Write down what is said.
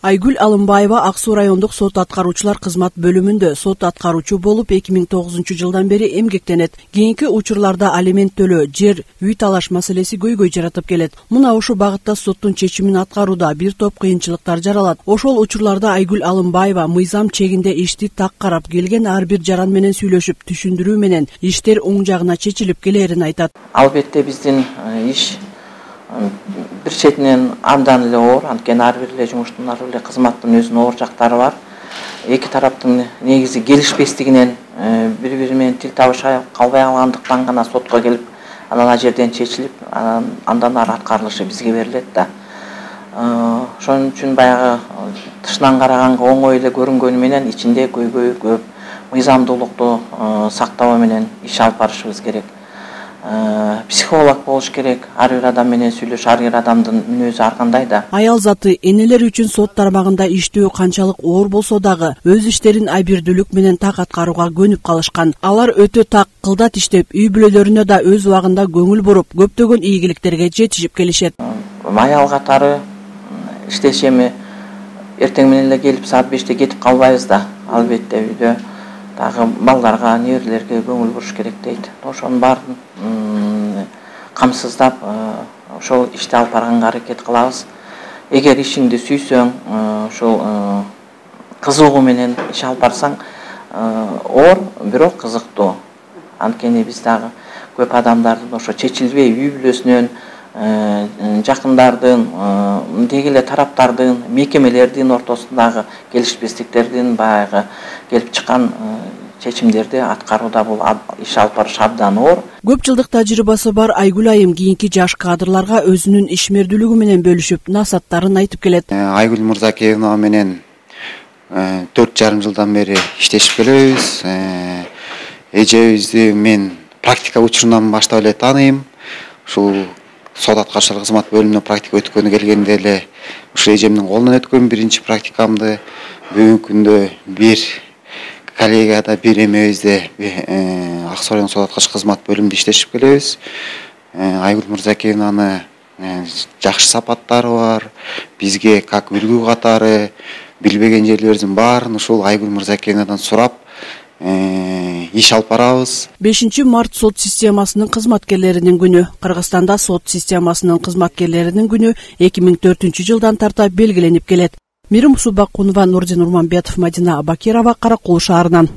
Айгүл Алымбаева Ак Суу райондук сот аткаруучулар кызмат бөлүмүндө сот аткаруучу болуп 2009-жылдан бери эмгектенет. Кийинки учурларда алимент төлөө, жер, үй талаш маселеси көйгөй жаратып келет. Мына ушул багытта соттун чечимин аткарууда бир топ кыйынчылыктар жаралат. Ошол учурларда Айгүл Алымбаева мыйзам чегинде ишти так карап келген ар бир жаран менен сүйлөшүп, түшүндүрүү менен иштер оң жагына чечилип келерин айтат. Албетте биздин иш bir четинен абдан эле оор, анткени ар бир эле жумуштун, ар бир эле кызматтын өзүнүн оор жактары бар. Эки тараптын негизи келишпестигинен бири-бири менен тил табышай калбай калгандыктан гана сотко келип, анан ал жерден чечилип, андан ары аткарылышы бизге берилет да. Ошон үчүн баягы тышынан караганга оңой эле көрүнгөнү менен ичинде көйгөй көп, мыйзамдуулукту сактоо менен иш алып барышыбыз керек. Психолог болуш керек, ар бир адам менен сүйлөш, ар бир адамдын мүнөзү ар кандай да. Аял заты энелер үчүн сот тармагында иштөө канчалык оор болсо дагы өз иштерин айбирдүүлүк менен так аткарууга көнүп калышкан. Алар өтө так кылдат иштеп, үй бүлөлөрүнө да өз убагында көңүл буруп, көптөгөн ийгиликтерге жетишип келишет. Аял катары иштешеми эртең менен эле келип саат 5-те кетип калбайбыз да. Албетте үйдө дагы балдарга, неберелерге көңүл буруш керек дейт. Ошонун баарын камсыздап, ошол ишти алып барганга аракет кылабыз. Эгер ишиңди сүйсөң, ошол кызыгуу менен иш алып барсаң, оор, бирок кызыктуу. Анткени биз дагы көп адамдардын ошо чечилбей үй бүлөсүнөн, жакындардын, деги эле тараптардын, мекемелердин ортосундагы келишпестиктердин баягы келип чыккан чечимдерди аткарууда бул иш алып барыш абдан оор. Көп жылдык тажрыйбасы бар Айгүл айым кийинки жаш кадрларга өзүнүн ишмердүүлүгү менен бөлүшүп, насаттарын айтып келет. Айгүл Мырзакеевна менен 4,5 жылдан бери иштешип келебиз. Эжебизди мен практика учурунан баштап эле тааныйм. Ушул сот аткаруучулар кызмат бөлүмүнө практика өткөнү келгенде эле ушул эжемдин колунан өткөн биринчи практикамды бүгүнкү күндө бир коллегияда бир эмебизде Ак Суу райондук сот аткаруучулар кызмат бөлүмүндө иштешип келебиз. Айгүл Мырзакеевнаны жакшы сапаттары бар. Бизге как үлгү катары билбеген жерлерибиздин баарын ушул Айгүл Мырзакеевнадан сурап иш алып барабыз. 5 март сот системасынын кызматкерлеринин күнү. Кыргызстанда сот системасынын кызматкерлеринин күнү 2004-жылдан тарта белгиленип келет. Мирим Субакунова, Нурдин Урманбетов, Мадина Абакирова, Каракол шаарынан.